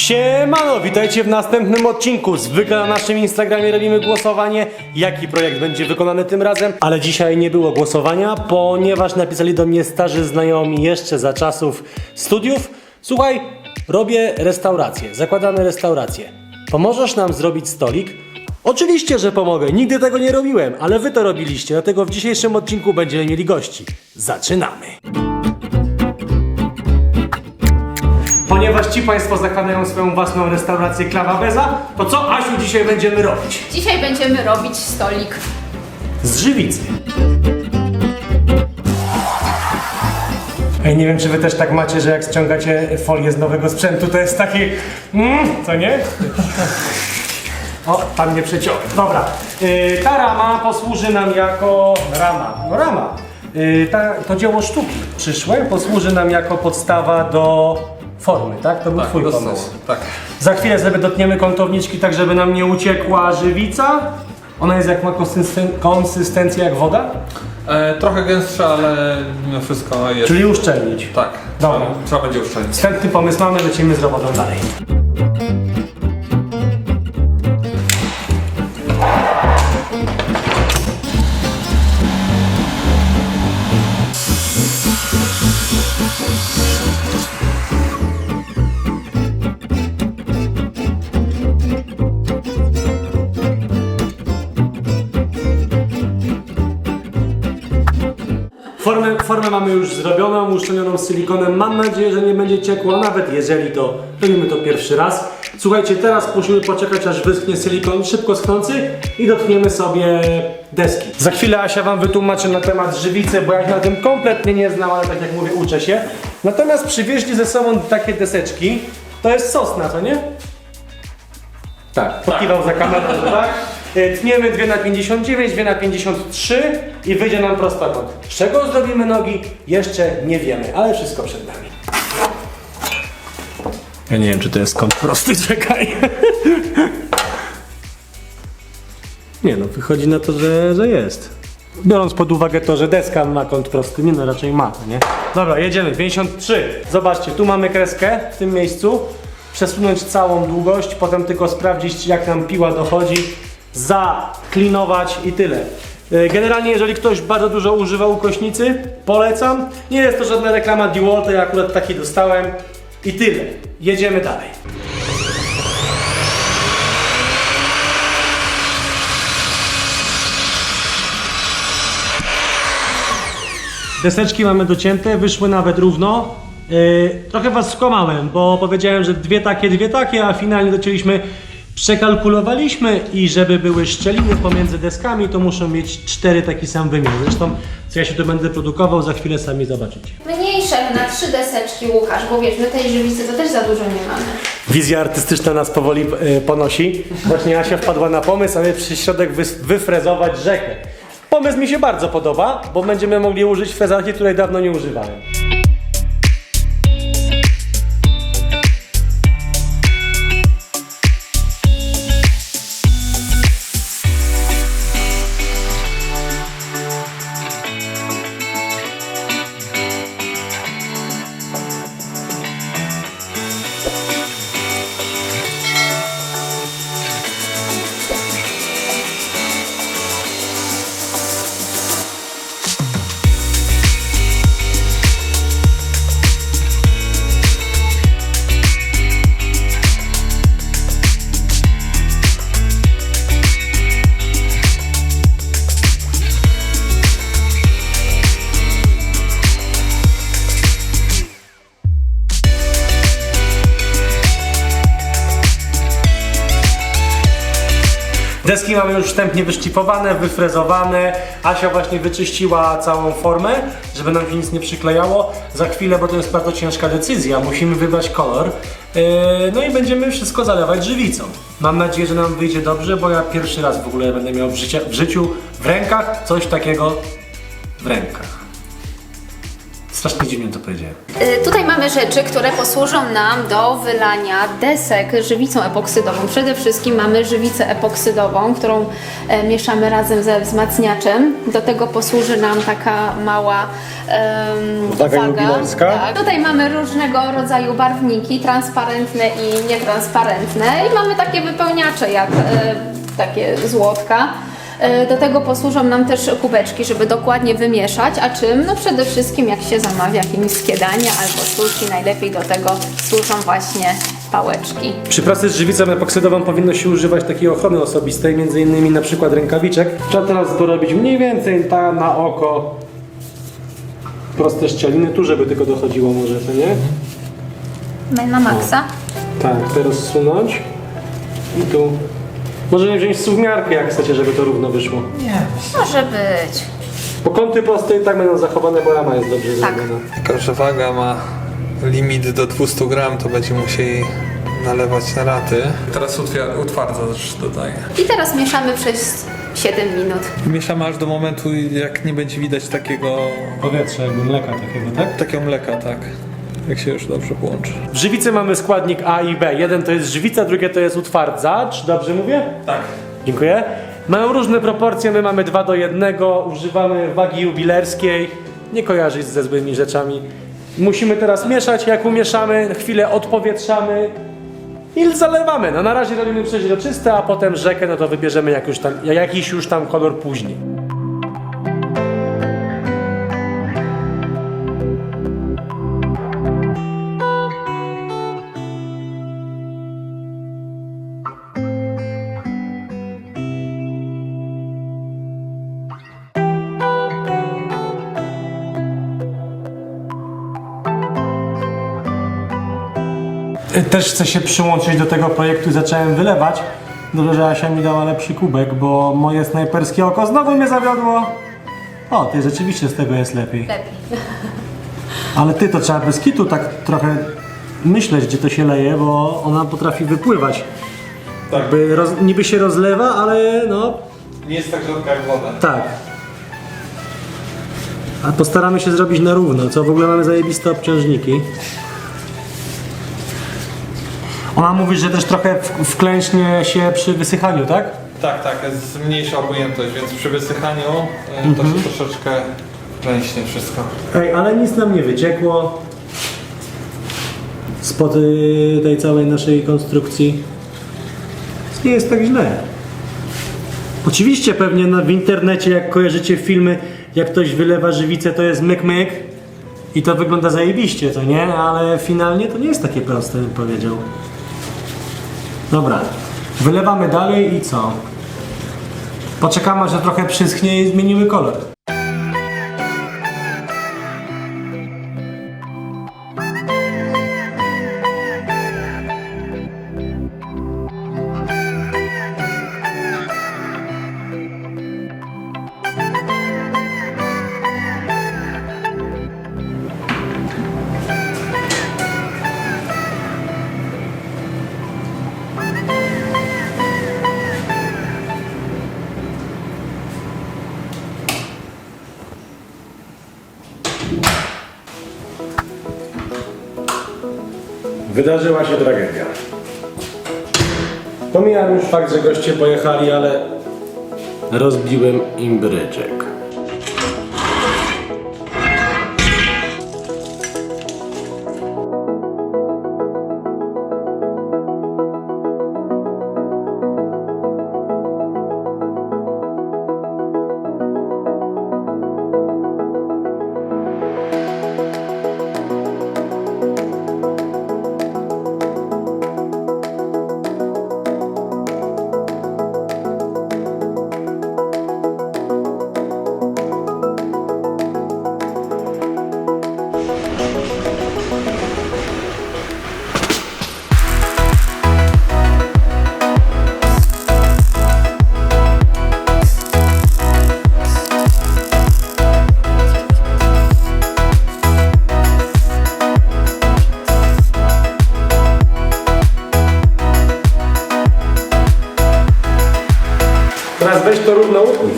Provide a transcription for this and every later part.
Siemano, witajcie w następnym odcinku. Zwykle na naszym Instagramie robimy głosowanie, jaki projekt będzie wykonany tym razem, ale dzisiaj nie było głosowania, ponieważ napisali do mnie starzy znajomi jeszcze za czasów studiów: słuchaj, robię restaurację, zakładamy restaurację. Pomożesz nam zrobić stolik? Oczywiście, że pomogę, nigdy tego nie robiłem, ale wy to robiliście, dlatego w dzisiejszym odcinku będziemy mieli gości. Zaczynamy! Ponieważ ci Państwo zakładają swoją własną restaurację Klawa Beza, to co, Asiu, dzisiaj będziemy robić? Dzisiaj będziemy robić stolik. Z żywicy. Ej, nie wiem, czy wy też tak macie, że jak ściągacie folię z nowego sprzętu, to jest taki... co nie? O, pan mnie przeciął. Dobra, ta rama posłuży nam jako... rama. To dzieło sztuki przyszłe posłuży nam jako podstawa do formy, tak? To był twój pomysł. Tak. Za chwilę sobie dotniemy kątowniczki tak, żeby nam nie uciekła żywica. Ona jest jak ma konsystencję jak woda? Trochę gęstsza, ale mimo wszystko jest. Czyli uszczelnić. Tak. Dobra. Trzeba będzie uszczelnić. Wstępny pomysł mamy, lecimy z robotą dalej. Formę mamy już zrobioną, uszczelnioną z silikonem. Mam nadzieję, że nie będzie ciekło, nawet jeżeli to robimy to pierwszy raz. Słuchajcie, teraz musimy poczekać, aż wyschnie silikon szybko schnący i dotkniemy sobie deski. Za chwilę Asia wam wytłumaczy na temat żywicy, bo ja się na tym kompletnie nie znam, ale tak jak mówię, uczę się. Natomiast przywieźli ze sobą takie deseczki. To jest sosna, co nie? Tak. Pokiwał za kamerą, że tak. Tniemy 2x59, 2x53 i wyjdzie nam prostokąt. Z czego zrobimy nogi? Jeszcze nie wiemy, ale wszystko przed nami. Ja nie wiem, czy to jest kąt prosty, czekaj. Nie no, wychodzi na to, że jest. Biorąc pod uwagę to, że deska ma kąt prosty, nie no, raczej ma, nie? Dobra, jedziemy, 53. Zobaczcie, tu mamy kreskę w tym miejscu. Przesunąć całą długość, potem tylko sprawdzić, jak nam piła dochodzi. Zaklinować i tyle. Generalnie, jeżeli ktoś bardzo dużo używa ukośnicy, polecam. Nie jest to żadna reklama DeWalta, ja akurat taki dostałem. I tyle. Jedziemy dalej. Deseczki mamy docięte, wyszły nawet równo. Trochę was skłamałem, bo powiedziałem, że dwie takie, a finalnie docięliśmy. Przekalkulowaliśmy i żeby były szczeliny pomiędzy deskami, to muszą mieć 4 taki sam wymiar. Zresztą, co ja się tu będę produkował, za chwilę sami zobaczycie. Mniejsze na 3 deseczki, Łukasz, bo wiesz, my tej żywicy to też za dużo nie mamy. Wizja artystyczna nas powoli ponosi. Właśnie Asia wpadła na pomysł, aby przy środek wyfrezować rzekę. Pomysł mi się bardzo podoba, bo będziemy mogli użyć frezarki, której dawno nie używałem. Deski mamy już wstępnie wyszlifowane, wyfrezowane. Asia właśnie wyczyściła całą formę, żeby nam się nic nie przyklejało. Za chwilę, bo to jest bardzo ciężka decyzja, musimy wybrać kolor. No i będziemy wszystko zalewać żywicą. Mam nadzieję, że nam wyjdzie dobrze, bo ja pierwszy raz w ogóle będę miał w życiu w rękach coś takiego w rękach. Strasznie dziwnie to powiedziałem. Tutaj mamy rzeczy, które posłużą nam do wylania desek żywicą epoksydową. Przede wszystkim mamy żywicę epoksydową, którą mieszamy razem ze wzmacniaczem. Do tego posłuży nam taka mała Waga jubilerska. Tak. Tutaj mamy różnego rodzaju barwniki, transparentne i nietransparentne. I mamy takie wypełniacze jak takie złotka. Do tego posłużą nam też kubeczki, żeby dokładnie wymieszać, a czym? No przede wszystkim jak się zamawia chińskie dania albo sushi, najlepiej do tego służą właśnie pałeczki. Przy pracy z żywicą epoksydową powinno się używać takiej ochrony osobistej, między innymi na przykład rękawiczek. Trzeba teraz dorobić mniej więcej na oko proste szczeliny, tu żeby tylko dochodziło może, to nie? Na maksa. Tak, teraz zsunąć i tu. Możemy wziąć suwmiarkę, jak chcecie, żeby to równo wyszło. Nie. Może być. Bo kąty proste i tak będą zachowane, bo rama jest dobrze Tak. zrobiona. Tylko, że waga ma limit do 200 gram, to będziemy musieli nalewać na raty. Teraz utwardzasz dodaję. I teraz mieszamy przez 7 minut. Mieszamy aż do momentu, jak nie będzie widać takiego Powietrze, jakby mleka takiego, tak? mleka, tak. Jak się już dobrze połączy. W żywicy mamy składnik A i B. Jeden to jest żywica, drugie to jest utwardzacz. Dobrze mówię? Tak. Dziękuję. Mają różne proporcje, my mamy 2:1, używamy wagi jubilerskiej. Nie kojarzyć ze złymi rzeczami. Musimy teraz mieszać, jak umieszamy, chwilę odpowietrzamy i zalewamy. No na razie robimy przeźroczyste, a potem rzekę, no to wybierzemy jakiś już tam kolor później. Też chcę się przyłączyć do tego projektu i zacząłem wylewać. Dobrze, że Asia mi dała lepszy kubek, bo moje snajperskie oko znowu mnie zawiodło. O, ty rzeczywiście z tego jest lepiej. Lepiej. Ale ty to trzeba bez kitu tak trochę myśleć, gdzie to się leje, bo ona potrafi wypływać. Tak. Jakby niby się rozlewa, ale no Nie jest tak rzadka jak woda. tak. A postaramy się zrobić na równo, co w ogóle mamy zajebiste obciążniki. Ona mówi, że też trochę wklęśnie się przy wysychaniu, tak? Tak, jest mniejsza objętość, więc przy wysychaniu to się troszeczkę klęśnie wszystko. Ej, ale nic nam nie wyciekło spod tej całej naszej konstrukcji. Nie jest tak źle. Oczywiście pewnie w internecie, jak kojarzycie filmy, jak ktoś wylewa żywicę, to jest myk i to wygląda zajebiście, to nie? Ale finalnie to nie jest takie proste, bym powiedział. Dobra, wylewamy dalej i co? Poczekamy, aż to trochę przyschnie i zmienimy kolor. Wydarzyła się tragedia. Pomijam już fakt, że goście pojechali, ale rozbiłem im bryczek. Teraz weź to równo utnij.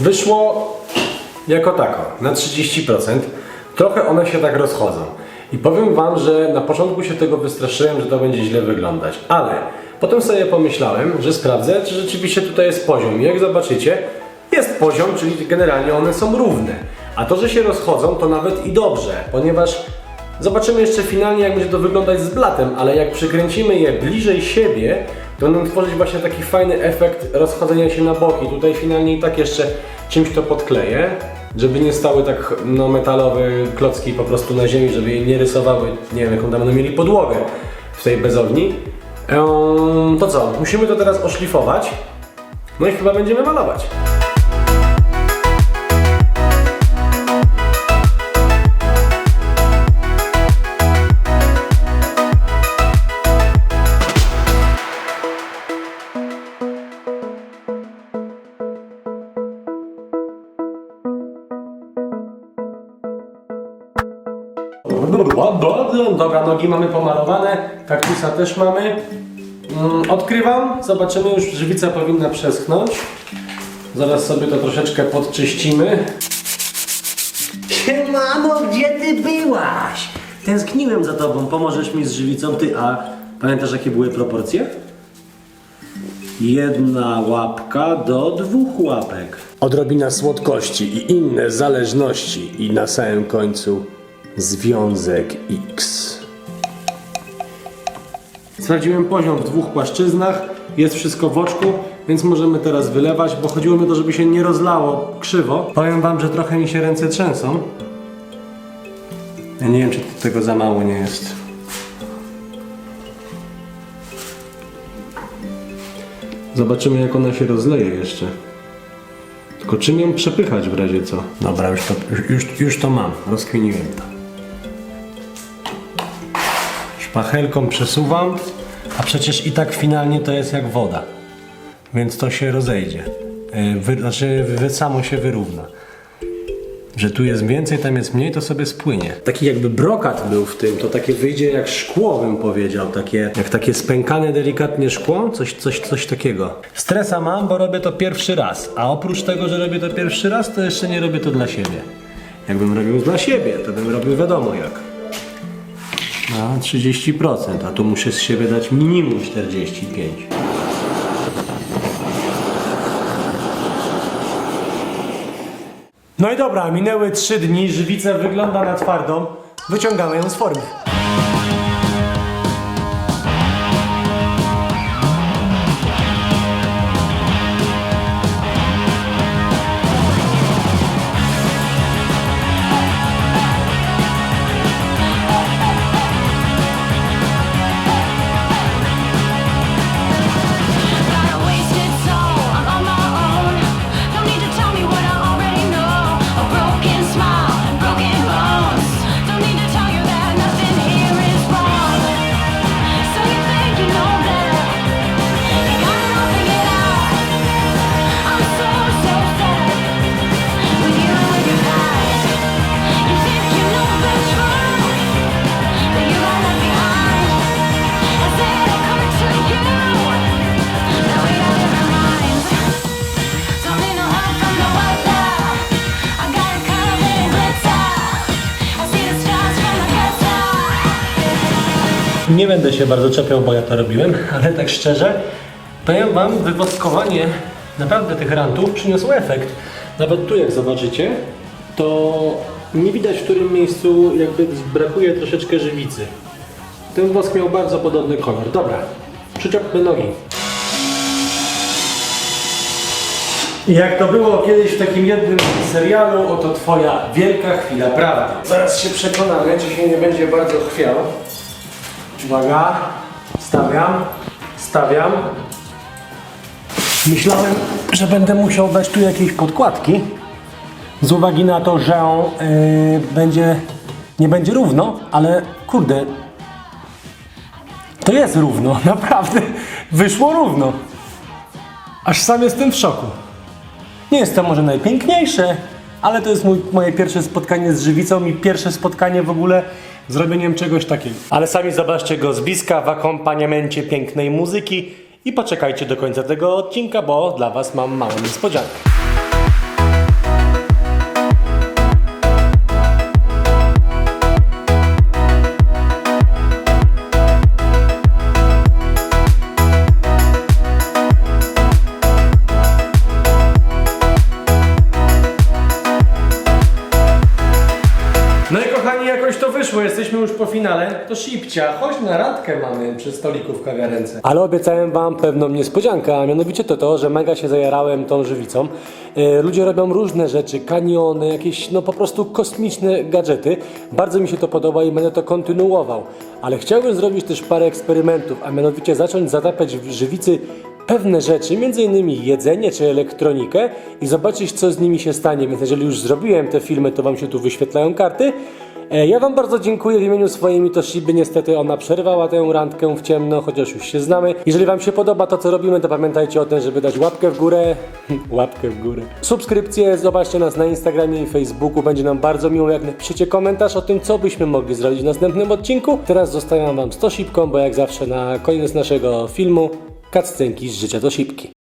Wyszło jako tako, na 30%. Trochę one się tak rozchodzą. I powiem Wam, że na początku się tego wystraszyłem, że to będzie źle wyglądać. Ale potem sobie pomyślałem, że sprawdzę, czy rzeczywiście tutaj jest poziom. I jak zobaczycie, jest poziom, czyli generalnie one są równe. A to, że się rozchodzą, to nawet i dobrze, ponieważ zobaczymy jeszcze finalnie, jak będzie to wyglądać z blatem, ale jak przykręcimy je bliżej siebie, to będą tworzyć właśnie taki fajny efekt rozchodzenia się na boki. Tutaj finalnie i tak jeszcze czymś to podkleję, żeby nie stały tak metalowe klocki po prostu na ziemi, żeby je nie rysowały, nie wiem jaką tam będą mieli podłogę w tej bezowni. To co, musimy to teraz oszlifować, no i chyba będziemy malować. Dobra, nogi mamy pomalowane, kaktusa też mamy. Odkrywam, zobaczymy, już żywica powinna przeschnąć. Zaraz sobie to troszeczkę podczyścimy. Siemano, gdzie ty byłaś? Tęskniłem za tobą, pomożesz mi z żywicą, ty, a pamiętasz jakie były proporcje? 1 łapka do 2 łapek. Odrobina słodkości i inne zależności i na samym końcu związek X. Sprawdziłem poziom w 2 płaszczyznach, jest wszystko w oczku, więc możemy teraz wylewać, bo chodziło mi o to, żeby się nie rozlało krzywo. Powiem Wam, że trochę mi się ręce trzęsą. Ja nie wiem, czy tego za mało nie jest. Zobaczymy, jak ona się rozleje jeszcze. Tylko czym ją przepychać w razie co? Dobra, już to mam. Rozkminiłem to. Szpachelką przesuwam, a przecież i tak finalnie to jest jak woda. Więc to się rozejdzie. Samo się wyrówna. Że tu jest więcej, tam jest mniej, to sobie spłynie. Taki jakby brokat był w tym, to takie wyjdzie jak szkło, bym powiedział. Jak takie spękane delikatnie szkło, coś takiego. Stresa mam, bo robię to pierwszy raz. A oprócz tego, że robię to pierwszy raz, to jeszcze nie robię to dla siebie. Jakbym robił dla siebie, to bym robił wiadomo jak. No, 30%, a tu muszę z siebie dać minimum 45%. No i dobra, minęły 3 dni, żywica wygląda na twardą, wyciągamy ją z formy. Nie będę się bardzo czepiał, bo ja to robiłem, ale tak szczerze, powiem Wam, wywodkowanie naprawdę tych rantów przyniosło efekt. Nawet tu jak zobaczycie, to nie widać, w którym miejscu jakby brakuje troszeczkę żywicy. Ten wosk miał bardzo podobny kolor. Dobra, przyczepmy nogi. I jak to było kiedyś w takim jednym serialu, oto Twoja wielka chwila prawdy. Zaraz się przekonamy, czy się nie będzie bardzo chwiał. Uwaga, stawiam. Myślałem, że będę musiał dać tu jakieś podkładki. Z uwagi na to, że nie będzie równo, ale kurde, to jest równo, naprawdę. Wyszło równo. Aż sam jestem w szoku. Nie jest to może najpiękniejsze, ale to jest moje pierwsze spotkanie z żywicą i pierwsze spotkanie w ogóle z robieniem czegoś takiego. Ale sami zobaczcie go z bliska w akompaniamencie pięknej muzyki i poczekajcie do końca tego odcinka, bo dla Was mam małą niespodziankę. kochani, jakoś to wyszło, jesteśmy już po finale. To Shipcia, chodź na randkę mamy przy stoliku w kawiarence. Ale obiecałem wam pewną niespodziankę, a mianowicie to, że mega się zajarałem tą żywicą. Ludzie robią różne rzeczy, kaniony, jakieś no po prostu kosmiczne gadżety. Bardzo mi się to podoba i będę to kontynuował. Ale chciałbym zrobić też parę eksperymentów, a mianowicie zacząć zatapiać w żywicy pewne rzeczy, m.in. jedzenie czy elektronikę i zobaczyć, co z nimi się stanie. Więc jeżeli już zrobiłem te filmy, to wam się tu wyświetlają karty. Ja wam bardzo dziękuję w imieniu swoim i Toshiby. Niestety ona przerwała tę randkę w ciemno, chociaż już się znamy. Jeżeli wam się podoba to, co robimy, to pamiętajcie o tym, żeby dać łapkę w górę. Łapkę w górę. Subskrypcję, zobaczcie nas na Instagramie i Facebooku. Będzie nam bardzo miło, jak napiszecie komentarz o tym, co byśmy mogli zrobić w następnym odcinku. Teraz zostawiam wam z Toshibką, bo jak zawsze na koniec naszego filmu cutscenki z życia Toshibki.